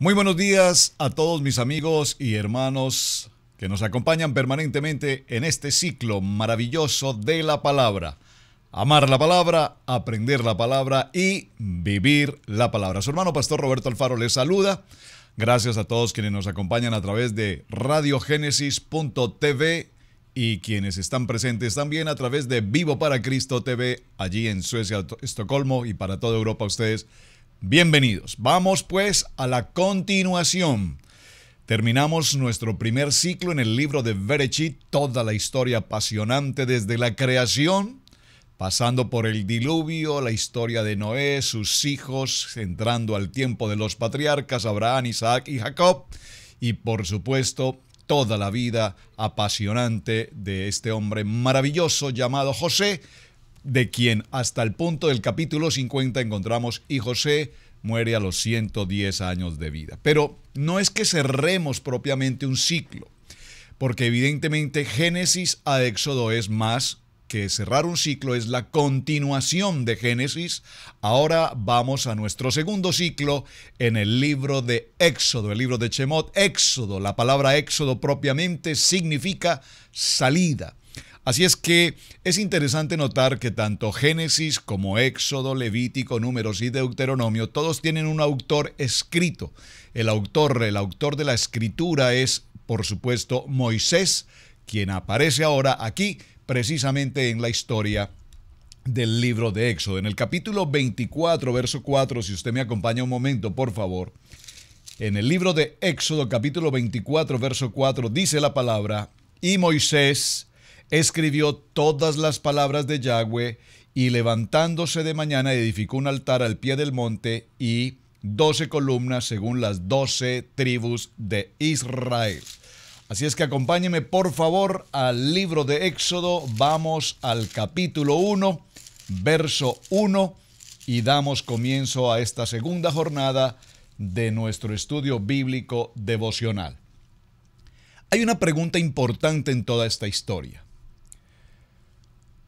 Muy buenos días a todos mis amigos y hermanos que nos acompañan permanentemente en este ciclo maravilloso de la palabra. Amar la palabra, aprender la palabra y vivir la palabra. Su hermano Pastor Roberto Alfaro les saluda. Gracias a todos quienes nos acompañan a través de radiogenesis.tv y quienes están presentes también a través de Vivo para Cristo TV allí en Suecia, Estocolmo y para toda Europa. Ustedes bienvenidos. Vamos pues a la continuación. Terminamos nuestro primer ciclo en el libro de Bereshit, toda la historia apasionante desde la creación, pasando por el diluvio, la historia de Noé, sus hijos, entrando al tiempo de los patriarcas, Abraham, Isaac y Jacob, y por supuesto toda la vida apasionante de este hombre maravilloso llamado José, de quien hasta el punto del capítulo 50 encontramos y José muere a los 110 años de vida. Pero no es que cerremos propiamente un ciclo, porque evidentemente Génesis a Éxodo es más que cerrar un ciclo, es la continuación de Génesis. Ahora vamos a nuestro segundo ciclo en el libro de Éxodo, el libro de Shemot. Éxodo, la palabra Éxodo propiamente significa salida. Así es que es interesante notar que tanto Génesis como Éxodo, Levítico, Números y Deuteronomio, todos tienen un autor escrito. El autor de la escritura es, por supuesto, Moisés, quien aparece ahora aquí precisamente en la historia del libro de Éxodo. En el capítulo 24, verso 4, si usted me acompaña un momento, por favor. En el libro de Éxodo, capítulo 24, verso 4, dice la palabra: y Moisés escribió todas las palabras de Yahweh, y levantándose de mañana edificó un altar al pie del monte y 12 columnas según las 12 tribus de Israel. Así es que acompáñeme por favor al libro de Éxodo. Vamos al capítulo 1, verso 1, y damos comienzo a esta segunda jornada de nuestro estudio bíblico devocional. Hay una pregunta importante en toda esta historia.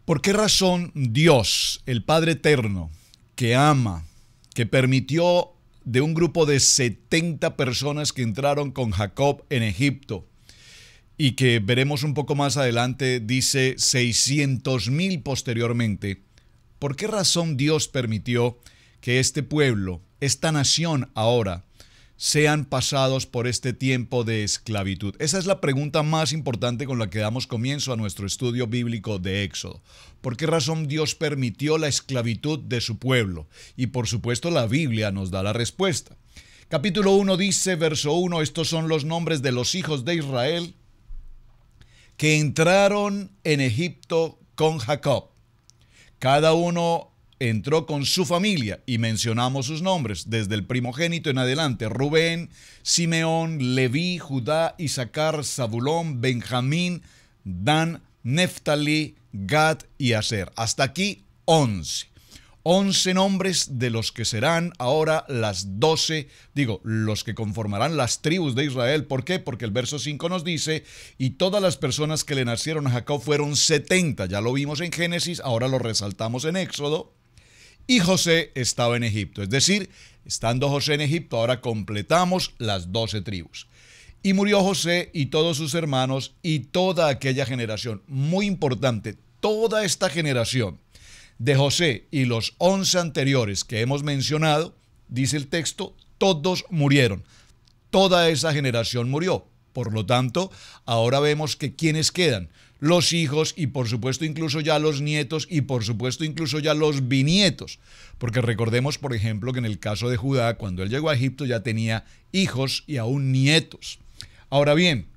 ¿Por qué razón Dios, el Padre Eterno, que ama, que permitió de un grupo de 70 personas que entraron con Jacob en Egipto, y que veremos un poco más adelante, dice 600,000 posteriormente, ¿por qué razón Dios permitió que este pueblo, esta nación ahora, sean pasados por este tiempo de esclavitud? Esa es la pregunta más importante con la que damos comienzo a nuestro estudio bíblico de Éxodo. ¿Por qué razón Dios permitió la esclavitud de su pueblo? Y por supuesto la Biblia nos da la respuesta. Capítulo 1 dice, verso 1, estos son los nombres de los hijos de Israel que entraron en Egipto con Jacob. Cada uno entró con su familia y mencionamos sus nombres desde el primogénito en adelante: Rubén, Simeón, Leví, Judá, Isaacar, Zabulón, Benjamín, Dan, Neftalí, Gad y Aser. Hasta aquí 11. 11 nombres de los que serán ahora las 12, los que conformarán las tribus de Israel. ¿Por qué? Porque el verso 5 nos dice, y todas las personas que le nacieron a Jacob fueron 70. Ya lo vimos en Génesis, ahora lo resaltamos en Éxodo. Y José estaba en Egipto. Es decir, estando José en Egipto, ahora completamos las 12 tribus. Y murió José y todos sus hermanos y toda aquella generación. Muy importante, toda esta generación de José y los 11 anteriores que hemos mencionado, dice el texto, todos murieron. Toda esa generación murió. Por lo tanto, ahora vemos que ¿quiénes quedan? Los hijos y por supuesto incluso ya los nietos y por supuesto incluso ya los bisnietos. Porque recordemos, por ejemplo, que en el caso de Judá, cuando él llegó a Egipto ya tenía hijos y aún nietos. Ahora bien,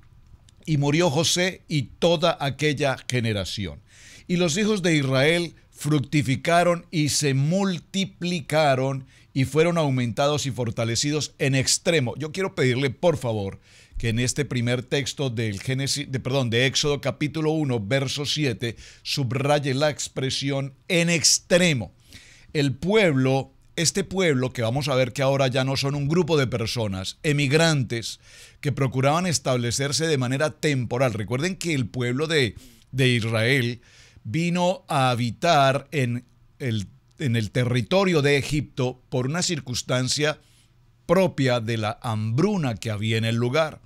y murió José y toda aquella generación. Y los hijos de Israel fructificaron y se multiplicaron y fueron aumentados y fortalecidos en extremo. Yo quiero pedirle, por favor, que en este primer texto de Éxodo capítulo 1, verso 7, subraye la expresión en extremo. El pueblo, este pueblo que vamos a ver que ahora ya no son un grupo de personas, emigrantes, que procuraban establecerse de manera temporal. Recuerden que el pueblo de Israel vino a habitar en el territorio de Egipto por una circunstancia propia de la hambruna que había en el lugar.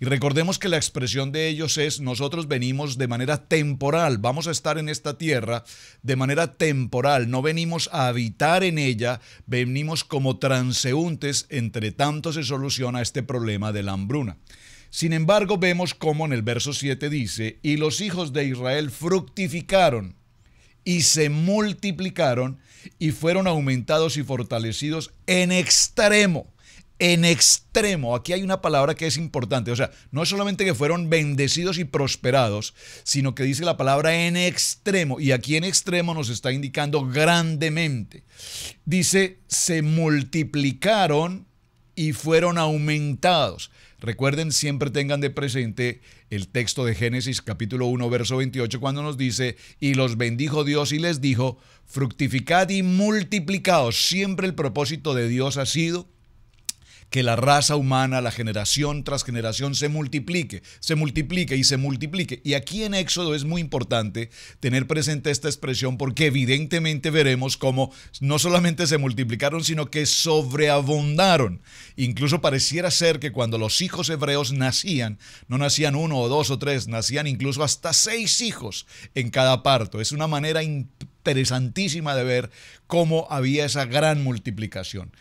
Y recordemos que la expresión de ellos es: nosotros venimos de manera temporal, vamos a estar en esta tierra de manera temporal, no venimos a habitar en ella, venimos como transeúntes, entre tanto se soluciona este problema de la hambruna. Sin embargo, vemos cómo en el verso 7 dice: y los hijos de Israel fructificaron y se multiplicaron y fueron aumentados y fortalecidos en extremo. En extremo, aquí hay una palabra que es importante, o sea, no es solamente que fueron bendecidos y prosperados, sino que dice la palabra en extremo, y aquí en extremo nos está indicando grandemente. Dice, se multiplicaron y fueron aumentados. Recuerden, siempre tengan de presente el texto de Génesis capítulo 1, verso 28, cuando nos dice: y los bendijo Dios y les dijo, fructificad y multiplicaos. Siempre el propósito de Dios ha sido que la raza humana, la generación tras generación se multiplique y se multiplique. Y aquí en Éxodo es muy importante tener presente esta expresión, porque evidentemente veremos cómo no solamente se multiplicaron, sino que sobreabundaron. Incluso pareciera ser que cuando los hijos hebreos nacían, no nacían 1 o 2 o 3, nacían incluso hasta 6 hijos en cada parto. Es una manera interesantísima de ver cómo había esa gran multiplicación.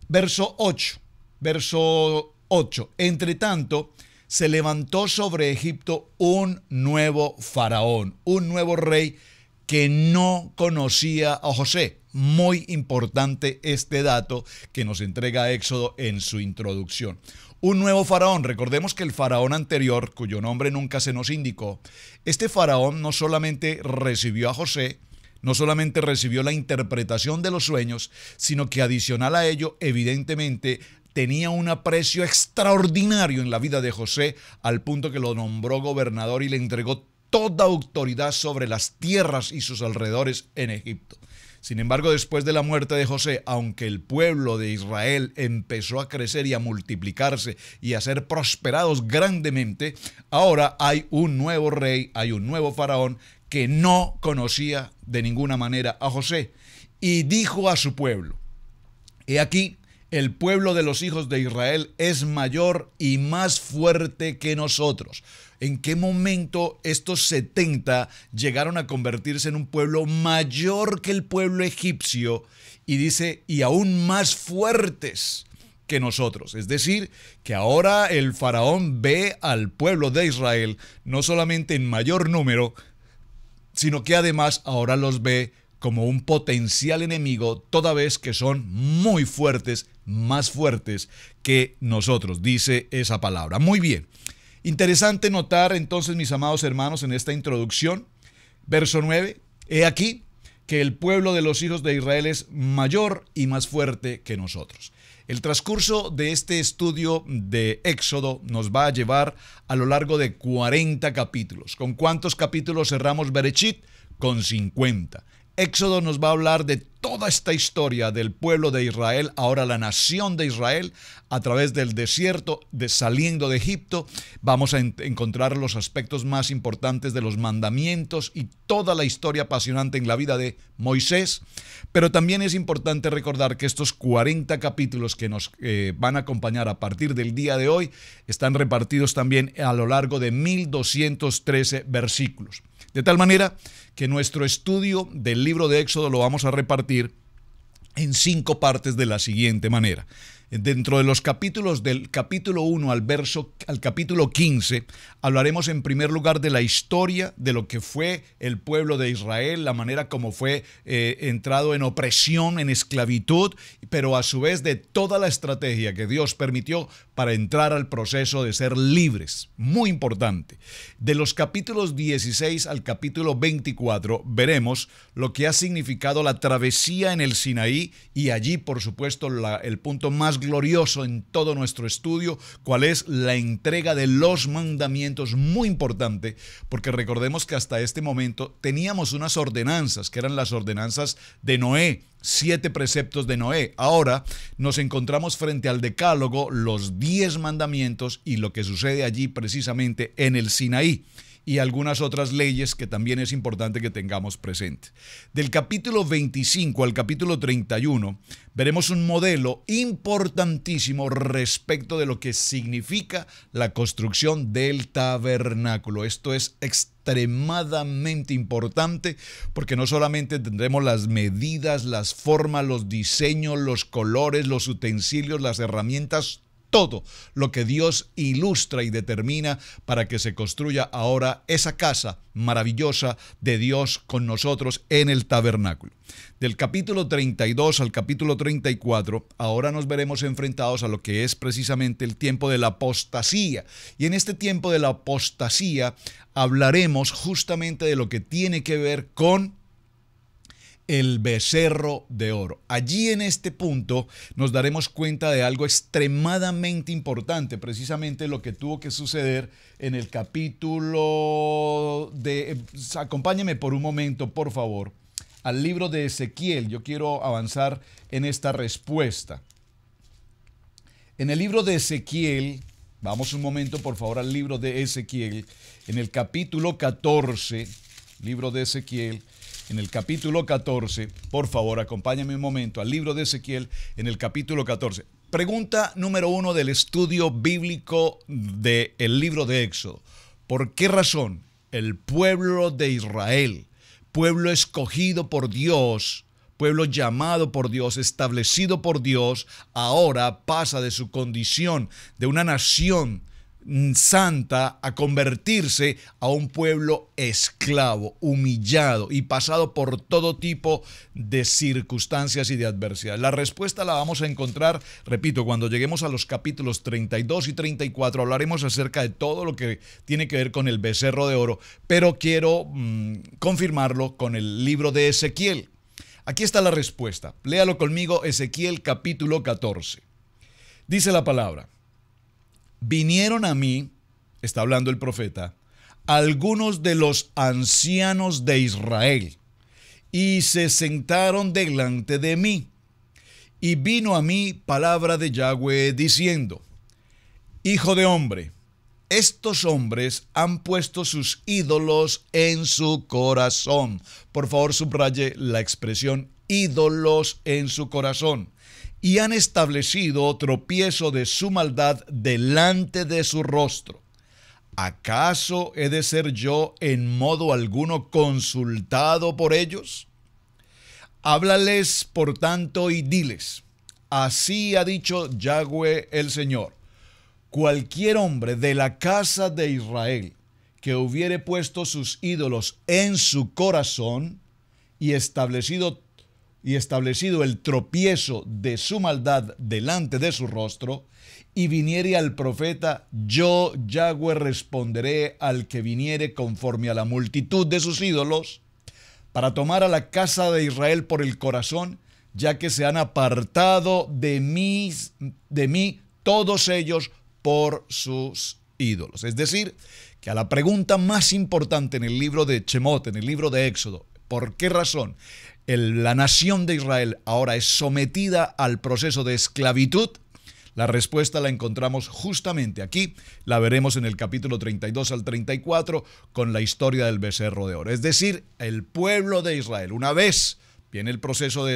Verso 8. Verso 8. Entre tanto, se levantó sobre Egipto un nuevo faraón, un nuevo rey que no conocía a José. Muy importante este dato que nos entrega Éxodo en su introducción. Un nuevo faraón. Recordemos que el faraón anterior, cuyo nombre nunca se nos indicó, este faraón no solamente recibió a José, no solamente recibió la interpretación de los sueños, sino que adicional a ello, evidentemente, tenía un aprecio extraordinario en la vida de José, al punto que lo nombró gobernador y le entregó toda autoridad sobre las tierras y sus alrededores en Egipto. Sin embargo, después de la muerte de José, aunque el pueblo de Israel empezó a crecer y a multiplicarse y a ser prosperados grandemente, ahora hay un nuevo rey, hay un nuevo faraón que no conocía de ninguna manera a José, y dijo a su pueblo: he aquí, el pueblo de los hijos de Israel es mayor y más fuerte que nosotros. ¿En qué momento estos 70 llegaron a convertirse en un pueblo mayor que el pueblo egipcio? Y dice, y aún más fuertes que nosotros. Es decir, que ahora el faraón ve al pueblo de Israel no solamente en mayor número, sino que además ahora los ve como un potencial enemigo, toda vez que son muy fuertes, más fuertes que nosotros, dice esa palabra. Muy bien. Interesante notar entonces, mis amados hermanos, en esta introducción, verso 9, he aquí que el pueblo de los hijos de Israel es mayor y más fuerte que nosotros. El transcurso de este estudio de Éxodo nos va a llevar a lo largo de 40 capítulos. ¿Con cuántos capítulos cerramos Bereshit? Con 50. Éxodo nos va a hablar de toda esta historia del pueblo de Israel, ahora la nación de Israel, a través del desierto, saliendo de Egipto. Vamos a encontrar los aspectos más importantes de los mandamientos y toda la historia apasionante en la vida de Moisés. Pero también es importante recordar que estos 40 capítulos que nos van a acompañar a partir del día de hoy están repartidos también a lo largo de 1213 versículos. De tal manera que nuestro estudio del libro de Éxodo lo vamos a repartir en 5 partes de la siguiente manera. Dentro de los capítulos del capítulo 1 al capítulo 15, hablaremos en primer lugar de la historia de lo que fue el pueblo de Israel, la manera como fue entrado en opresión, en esclavitud, pero a su vez de toda la estrategia que Dios permitió para entrar al proceso de ser libres. Muy importante. De los capítulos 16 al capítulo 24 veremos lo que ha significado la travesía en el Sinaí, y allí, por supuesto, el punto más glorioso en todo nuestro estudio, cuál es la entrega de los mandamientos, muy importante, porque recordemos que hasta este momento teníamos unas ordenanzas, que eran las ordenanzas de Noé, 7 preceptos de Noé. Ahora nos encontramos frente al Decálogo, los 10 mandamientos y lo que sucede allí precisamente en el Sinaí. y algunas otras leyes que también es importante que tengamos presente. Del capítulo 25 al capítulo 31 veremos un modelo importantísimo respecto de lo que significa la construcción del tabernáculo. Esto es extremadamente importante porque no solamente tendremos las medidas, las formas, los diseños, los colores, los utensilios, las herramientas, todo lo que Dios ilustra y determina para que se construya ahora esa casa maravillosa de Dios con nosotros en el tabernáculo. Del capítulo 32 al capítulo 34, ahora nos veremos enfrentados a lo que es precisamente el tiempo de la apostasía. Y en este tiempo de la apostasía hablaremos justamente de lo que tiene que ver con el becerro de oro. Allí en este punto nos daremos cuenta de algo extremadamente importante, precisamente lo que tuvo que suceder en el capítulo de... Acompáñeme por un momento, por favor, al libro de Ezequiel. Yo quiero avanzar en esta respuesta. En el libro de Ezequiel, vamos un momento por favor al libro de Ezequiel, en el capítulo 14, libro de Ezequiel, en el capítulo 14, por favor, acompáñame un momento al libro de Ezequiel en el capítulo 14. Pregunta número 1 del estudio bíblico del libro de Éxodo. ¿Por qué razón el pueblo de Israel, pueblo escogido por Dios, pueblo llamado por Dios, establecido por Dios, ahora pasa de su condición de una nación santa a convertirse a un pueblo esclavo, humillado y pasado por todo tipo de circunstancias y de adversidad? La respuesta la vamos a encontrar, repito, cuando lleguemos a los capítulos 32 y 34, hablaremos acerca de todo lo que tiene que ver con el becerro de oro, pero quiero confirmarlo con el libro de Ezequiel. Aquí está la respuesta. Léalo conmigo, Ezequiel capítulo 14. Dice la palabra: vinieron a mí, está hablando el profeta, algunos de los ancianos de Israel, y se sentaron delante de mí. Y vino a mí palabra de Yahweh diciendo: hijo de hombre, estos hombres han puesto sus ídolos en su corazón. Por favor, subraye la expresión ídolos en su corazón. Y han establecido tropiezo de su maldad delante de su rostro. ¿Acaso he de ser yo en modo alguno consultado por ellos? Háblales, por tanto, y diles: así ha dicho Yahweh el Señor: cualquier hombre de la casa de Israel que hubiere puesto sus ídolos en su corazón y establecido el tropiezo de su maldad delante de su rostro, y viniere al profeta, yo, Yahweh, responderé al que viniere conforme a la multitud de sus ídolos, para tomar a la casa de Israel por el corazón, ya que se han apartado de mí todos ellos por sus ídolos. Es decir, que a la pregunta más importante en el libro de Shemot, en el libro de Éxodo, ¿por qué razón la nación de Israel ahora es sometida al proceso de esclavitud? La respuesta la encontramos justamente aquí, la veremos en el capítulo 32 al 34 con la historia del becerro de oro. Es decir, el pueblo de Israel, una vez viene el proceso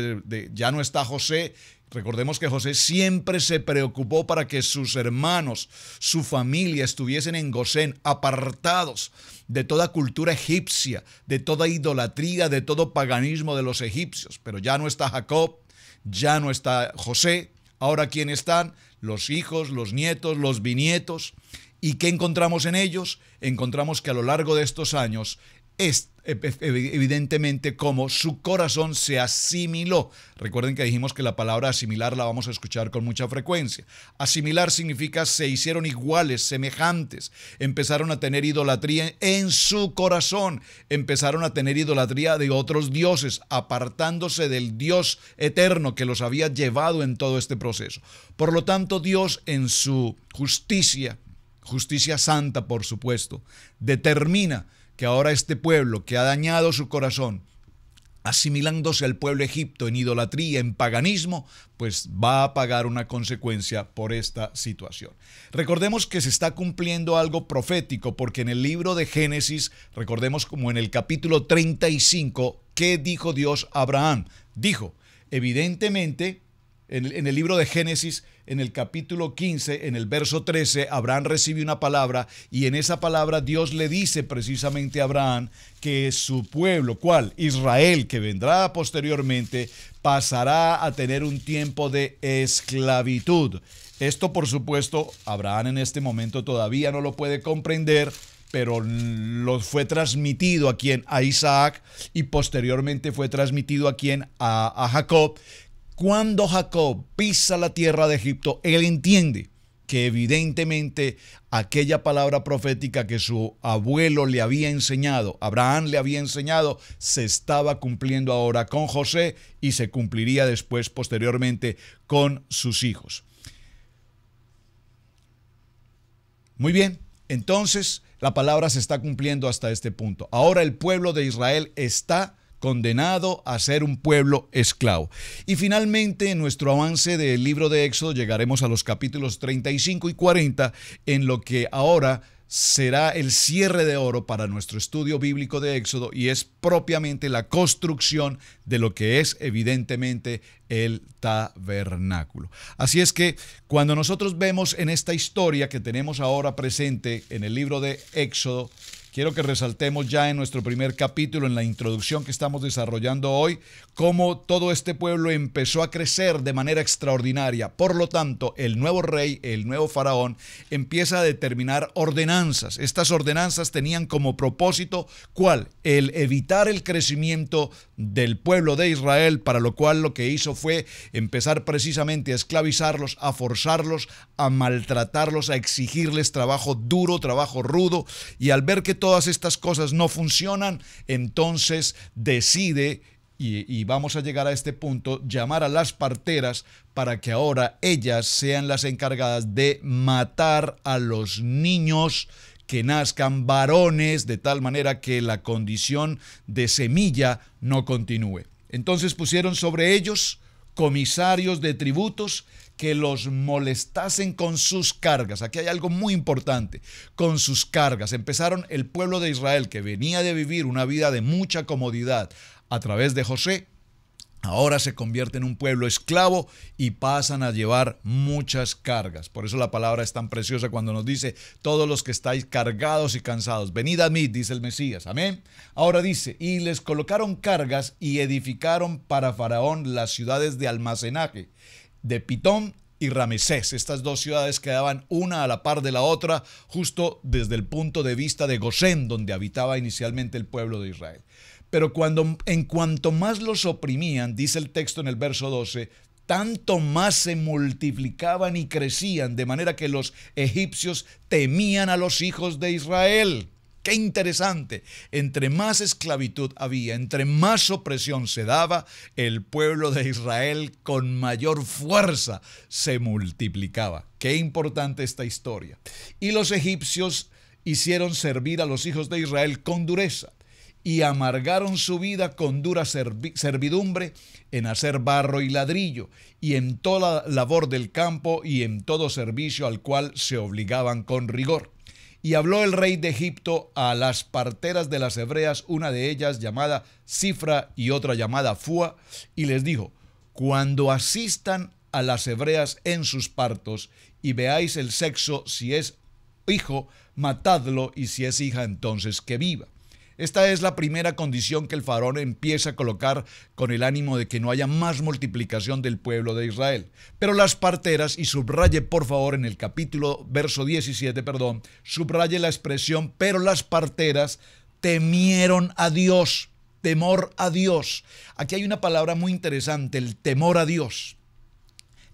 ya no está José. Recordemos que José siempre se preocupó para que sus hermanos, su familia estuviesen en Gosén, apartados de toda cultura egipcia, de toda idolatría, de todo paganismo de los egipcios. Pero ya no está Jacob, ya no está José. Ahora, ¿quién están? Los hijos, los nietos, los bisnietos. ¿Y qué encontramos en ellos? Encontramos que a lo largo de estos años es evidentemente como su corazón se asimiló. Recuerden que dijimos que la palabra asimilar la vamos a escuchar con mucha frecuencia. Asimilar significa se hicieron iguales, semejantes. Empezaron a tener idolatría en su corazón. Empezaron a tener idolatría de otros dioses, apartándose del Dios eterno que los había llevado en todo este proceso. Por lo tanto, Dios en su justicia santa, por supuesto, determina que ahora este pueblo que ha dañado su corazón asimilándose al pueblo egipto en idolatría, en paganismo, pues va a pagar una consecuencia por esta situación. Recordemos que se está cumpliendo algo profético, porque en el libro de Génesis, recordemos como en el capítulo 35, ¿qué dijo Dios a Abraham? Dijo, evidentemente, en el libro de Génesis, en el capítulo 15, en el verso 13, Abraham recibe una palabra y en esa palabra Dios le dice precisamente a Abraham que su pueblo, ¿cuál? Israel, que vendrá posteriormente, pasará a tener un tiempo de esclavitud. Esto, por supuesto, Abraham en este momento todavía no lo puede comprender, pero lo fue transmitido a quien, a Isaac, y posteriormente fue transmitido a quien, a Jacob. Cuando Jacob pisa la tierra de Egipto, él entiende que evidentemente aquella palabra profética que su abuelo le había enseñado, Abraham le había enseñado, se estaba cumpliendo ahora con José y se cumpliría después, posteriormente, con sus hijos. Muy bien, entonces la palabra se está cumpliendo hasta este punto. Ahora el pueblo de Israel está condenado a ser un pueblo esclavo. Y finalmente, en nuestro avance del libro de Éxodo, llegaremos a los capítulos 35 y 40, en lo que ahora será el cierre de oro para nuestro estudio bíblico de Éxodo, y es propiamente la construcción de lo que es evidentemente el tabernáculo. Así es que cuando nosotros vemos en esta historia que tenemos ahora presente en el libro de Éxodo, quiero que resaltemos ya en nuestro primer capítulo, en la introducción que estamos desarrollando hoy, cómo todo este pueblo empezó a crecer de manera extraordinaria. Por lo tanto, el nuevo rey, el nuevo faraón, empieza a determinar ordenanzas. Estas ordenanzas tenían como propósito, ¿cuál? El evitar el crecimiento del pueblo de Israel, para lo cual lo que hizo fue empezar precisamente a esclavizarlos, a forzarlos, a maltratarlos, a exigirles trabajo duro, trabajo rudo, y al ver que todas estas cosas no funcionan, entonces decide, y vamos a llegar a este punto, llamar a las parteras para que ahora ellas sean las encargadas de matar a los niños que nazcan varones, de tal manera que la condición de semilla no continúe. Entonces pusieron sobre ellos comisarios de tributos que los molestasen con sus cargas. Aquí hay algo muy importante, con sus cargas. Empezaron el pueblo de Israel, que venía de vivir una vida de mucha comodidad a través de José, ahora se convierte en un pueblo esclavo y pasan a llevar muchas cargas. Por eso la palabra es tan preciosa cuando nos dice, todos los que estáis cargados y cansados, venid a mí, dice el Mesías. Amén. Ahora dice, y les colocaron cargas y edificaron para Faraón las ciudades de almacenaje de Pitón y Ramesés. Estas dos ciudades quedaban una a la par de la otra, justo desde el punto de vista de Gosén, donde habitaba inicialmente el pueblo de Israel. Pero en cuanto más los oprimían, dice el texto en el verso 12, tanto más se multiplicaban y crecían, de manera que los egipcios temían a los hijos de Israel. ¡Qué interesante! Entre más esclavitud había, entre más opresión se daba, el pueblo de Israel con mayor fuerza se multiplicaba. ¡Qué importante esta historia! Y los egipcios hicieron servir a los hijos de Israel con dureza, y amargaron su vida con dura servidumbre en hacer barro y ladrillo, y en toda labor del campo y en todo servicio al cual se obligaban con rigor. Y habló el rey de Egipto a las parteras de las hebreas, una de ellas llamada Cifra y otra llamada Fua, y les dijo, cuando asistan a las hebreas en sus partos y veáis el sexo, si es hijo, matadlo, y si es hija, entonces que viva. Esta es la primera condición que el faraón empieza a colocar con el ánimo de que no haya más multiplicación del pueblo de Israel. Pero las parteras, y subraye por favor en el capítulo, verso 17, subraye la expresión, pero las parteras temieron a Dios, temor a Dios. Aquí hay una palabra muy interesante, el temor a Dios.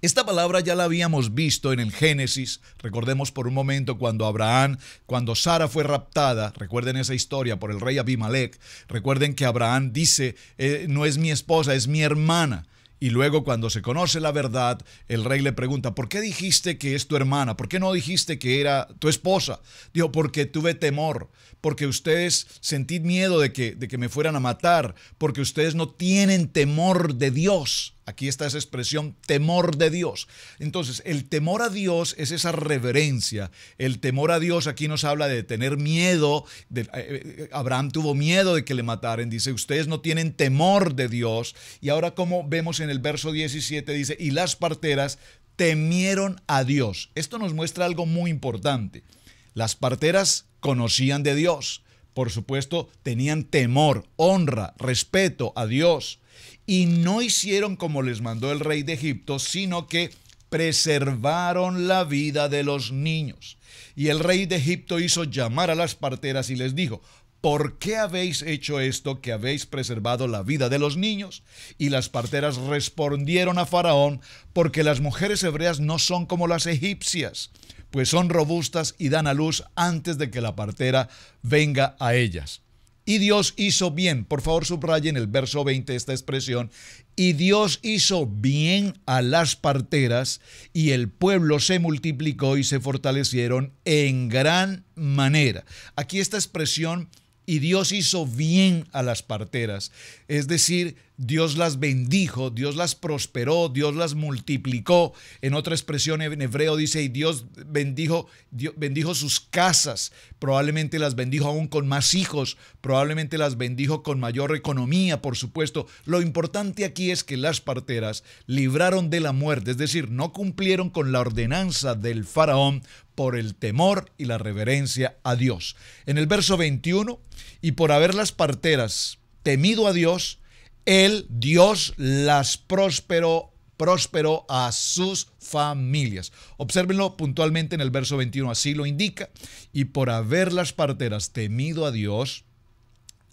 Esta palabra ya la habíamos visto en el Génesis. Recordemos por un momento cuando Sara fue raptada, recuerden esa historia, por el rey Abimelech. Recuerden que Abraham dice, no es mi esposa, es mi hermana. Y luego cuando se conoce la verdad, el rey le pregunta, ¿por qué dijiste que es tu hermana? ¿Por qué no dijiste que era tu esposa? Dijo, porque tuve temor, porque ustedes sentí miedo de que me fueran a matar, porque ustedes no tienen temor de Dios. Aquí está esa expresión, temor de Dios. Entonces, el temor a Dios es esa reverencia. El temor a Dios aquí nos habla de tener miedo. Abraham tuvo miedo de que le mataran. Dice, ustedes no tienen temor de Dios. Y ahora, como vemos en el verso 17, dice, y las parteras temieron a Dios. Esto nos muestra algo muy importante. Las parteras conocían de Dios. Por supuesto, tenían temor, honra, respeto a Dios. Y no hicieron como les mandó el rey de Egipto, sino que preservaron la vida de los niños. Y el rey de Egipto hizo llamar a las parteras y les dijo, ¿por qué habéis hecho esto, que habéis preservado la vida de los niños? Y las parteras respondieron a Faraón, porque las mujeres hebreas no son como las egipcias, pues son robustas y dan a luz antes de que la partera venga a ellas. Y Dios hizo bien, por favor subrayen el verso 20 esta expresión, y Dios hizo bien a las parteras, y el pueblo se multiplicó y se fortalecieron en gran manera. Aquí esta expresión, y Dios hizo bien a las parteras, es decir, Dios las bendijo, Dios las prosperó, Dios las multiplicó. En otra expresión en hebreo dice, y Dios bendijo sus casas, probablemente las bendijo aún con más hijos, probablemente las bendijo con mayor economía, por supuesto. Lo importante aquí es que las parteras libraron de la muerte, es decir, no cumplieron con la ordenanza del faraón por el temor y la reverencia a Dios. En el verso 21, y por haber las parteras temido a Dios, Dios las prosperó a sus familias. Obsérvenlo puntualmente en el verso 21, así lo indica. Y por haber las parteras temido a Dios,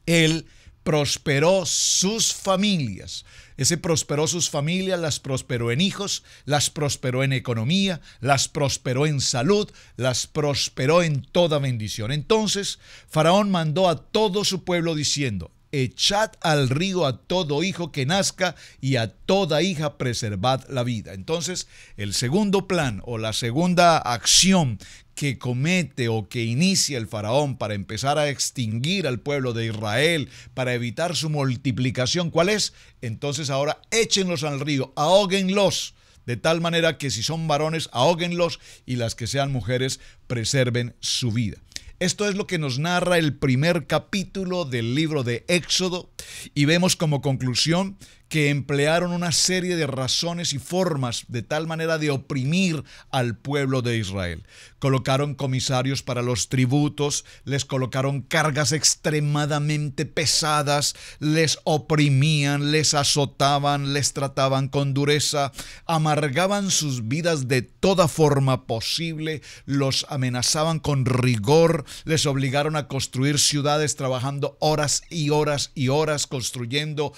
Él prosperó sus familias. Ese prosperó sus familias, las prosperó en hijos, las prosperó en economía, las prosperó en salud, las prosperó en toda bendición. Entonces, Faraón mandó a todo su pueblo diciendo, echad al río a todo hijo que nazca y a toda hija preservad la vida. Entonces, el segundo plan o la segunda acción que comete o que inicia el faraón para empezar a extinguir al pueblo de Israel, para evitar su multiplicación, ¿cuál es? Entonces ahora échenlos al río, ahóguenlos, de tal manera que si son varones, ahóguenlos, y las que sean mujeres, preserven su vida. Esto es lo que nos narra el primer capítulo del libro de Éxodo, y vemos como conclusión que emplearon una serie de razones y formas de tal manera de oprimir al pueblo de Israel. Colocaron comisarios para los tributos, les colocaron cargas extremadamente pesadas, les oprimían, les azotaban, les trataban con dureza, amargaban sus vidas de toda forma posible, los amenazaban con rigor, les obligaron a construir ciudades trabajando horas y horas y horas construyendo,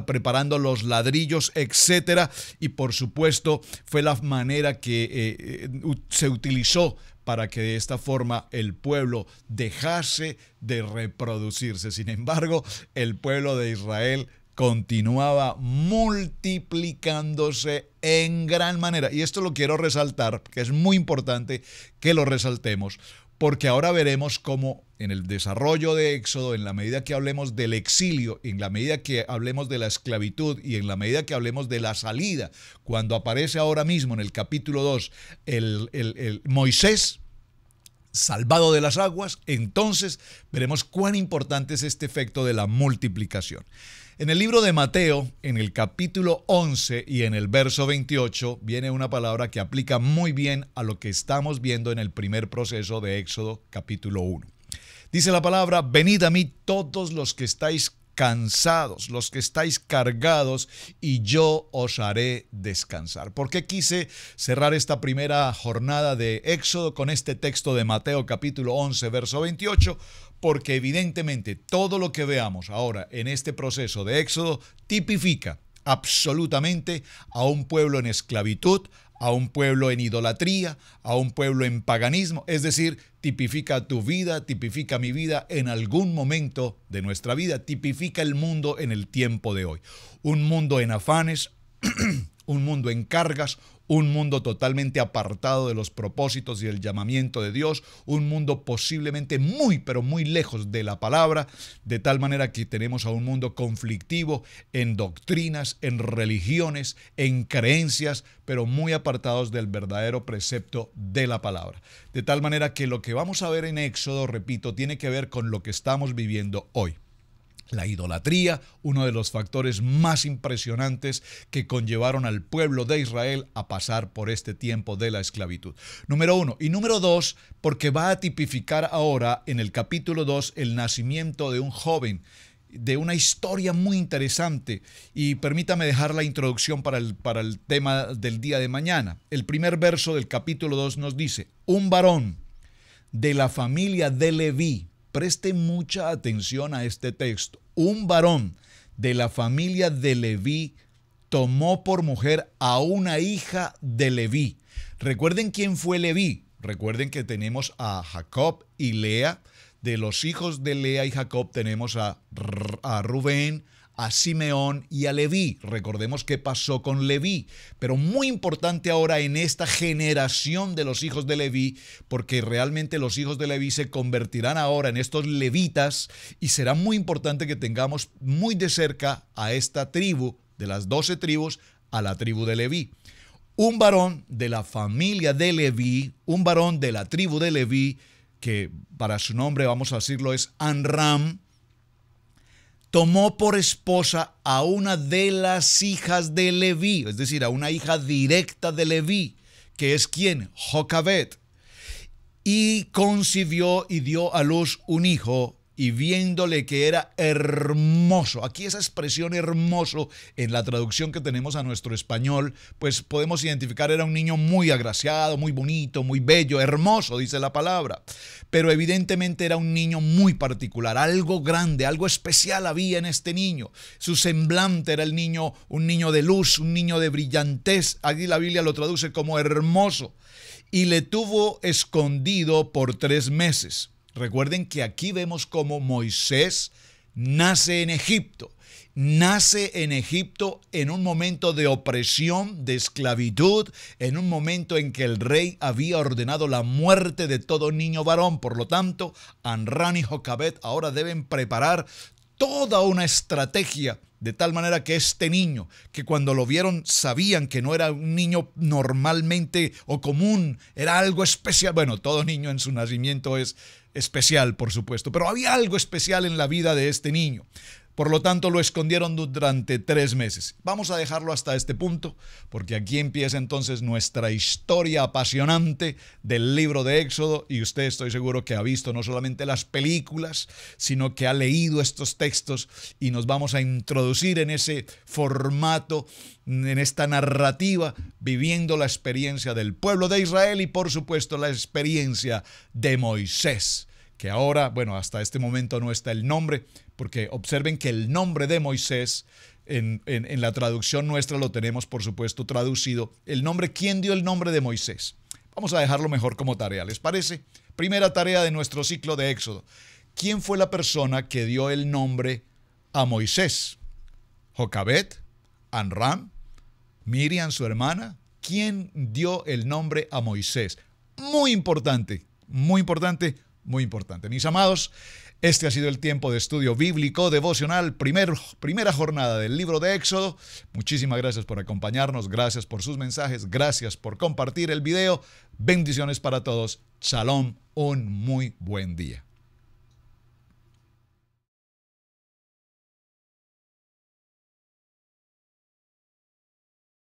preparando los ladrillos, etcétera, y por supuesto fue la manera que se utilizó para que de esta forma el pueblo dejase de reproducirse. Sin embargo, el pueblo de Israel continuaba multiplicándose en gran manera, y esto lo quiero resaltar, que es muy importante que lo resaltemos, porque ahora veremos cómo en el desarrollo de Éxodo, en la medida que hablemos del exilio, en la medida que hablemos de la esclavitud y en la medida que hablemos de la salida, cuando aparece ahora mismo en el capítulo 2 el Moisés salvado de las aguas, entonces veremos cuán importante es este efecto de la multiplicación. En el libro de Mateo, en el capítulo 11 y en el verso 28, viene una palabra que aplica muy bien a lo que estamos viendo en el primer proceso de Éxodo, capítulo 1. Dice la palabra, venid a mí todos los que estáis cansados, los que estáis cargados, y yo os haré descansar. ¿Por qué quise cerrar esta primera jornada de Éxodo con este texto de Mateo capítulo 11, verso 28? Porque evidentemente todo lo que veamos ahora en este proceso de Éxodo tipifica absolutamente a un pueblo en esclavitud, a un pueblo en idolatría, a un pueblo en paganismo, es decir, tipifica tu vida, tipifica mi vida en algún momento de nuestra vida, tipifica el mundo en el tiempo de hoy. Un mundo en afanes, un mundo en cargas, un mundo totalmente apartado de los propósitos y el llamamiento de Dios, un mundo posiblemente muy, pero muy lejos de la palabra, de tal manera que tenemos a un mundo conflictivo en doctrinas, en religiones, en creencias, pero muy apartados del verdadero precepto de la palabra. De tal manera que lo que vamos a ver en Éxodo, repito, tiene que ver con lo que estamos viviendo hoy. La idolatría, uno de los factores más impresionantes que conllevaron al pueblo de Israel a pasar por este tiempo de la esclavitud. Número 1. Y número 2, porque va a tipificar ahora en el capítulo 2 el nacimiento de un joven, de una historia muy interesante. Y permítame dejar la introducción para el tema del día de mañana. El primer verso del capítulo 2 nos dice: un varón de la familia de Leví. Preste mucha atención a este texto. Un varón de la familia de Leví tomó por mujer a una hija de Leví. Recuerden quién fue Leví. Recuerden que tenemos a Jacob y Lea. De los hijos de Lea y Jacob tenemos a Rubén, a Simeón y a Leví. Recordemos qué pasó con Leví. Pero muy importante ahora en esta generación de los hijos de Leví, porque realmente los hijos de Leví se convertirán ahora en estos levitas, y será muy importante que tengamos muy de cerca a esta tribu, de las 12 tribus, a la tribu de Leví. Un varón de la familia de Leví, un varón de la tribu de Leví, que para su nombre vamos a decirlo es Amram, tomó por esposa a una de las hijas de Leví, es decir, a una hija directa de Leví, que es ¿quién? Jocabet. Y concibió y dio a luz un hijo, y viéndole que era hermoso. Aquí esa expresión hermoso, en la traducción que tenemos a nuestro español, pues podemos identificar, era un niño muy agraciado, muy bonito, muy bello, hermoso, dice la palabra. Pero evidentemente era un niño muy particular, algo grande, algo especial había en este niño. Su semblante era un niño de luz, un niño de brillantez. Aquí la Biblia lo traduce como hermoso. Y le tuvo escondido por 3 meses. Recuerden que aquí vemos cómo Moisés nace en Egipto. Nace en Egipto en un momento de opresión, de esclavitud, en un momento en que el rey había ordenado la muerte de todo niño varón. Por lo tanto, Amram y Jocabet ahora deben preparar toda una estrategia, de tal manera que este niño, que cuando lo vieron sabían que no era un niño normalmente o común, era algo especial. Bueno, todo niño en su nacimiento es especial, por supuesto, pero había algo especial en la vida de este niño. Por lo tanto, lo escondieron durante 3 meses. Vamos a dejarlo hasta este punto, porque aquí empieza entonces nuestra historia apasionante del libro de Éxodo, y usted, estoy seguro que ha visto no solamente las películas, sino que ha leído estos textos, y nos vamos a introducir en ese formato, en esta narrativa, viviendo la experiencia del pueblo de Israel y, por supuesto, la experiencia de Moisés, que ahora, bueno, hasta este momento no está el nombre, porque observen que el nombre de Moisés, en la traducción nuestra lo tenemos, por supuesto, traducido. El nombre, ¿quién dio el nombre de Moisés? Vamos a dejarlo mejor como tarea, ¿les parece? Primera tarea de nuestro ciclo de Éxodo. ¿Quién fue la persona que dio el nombre a Moisés? ¿Jocabet? ¿Amram? ¿Miriam, su hermana? ¿Quién dio el nombre a Moisés? Muy importante, muy importante, muy importante. Mis amados, este ha sido el tiempo de estudio bíblico devocional, primera jornada del libro de Éxodo. Muchísimas gracias por acompañarnos, gracias por sus mensajes, gracias por compartir el video. Bendiciones para todos. Shalom, un muy buen día.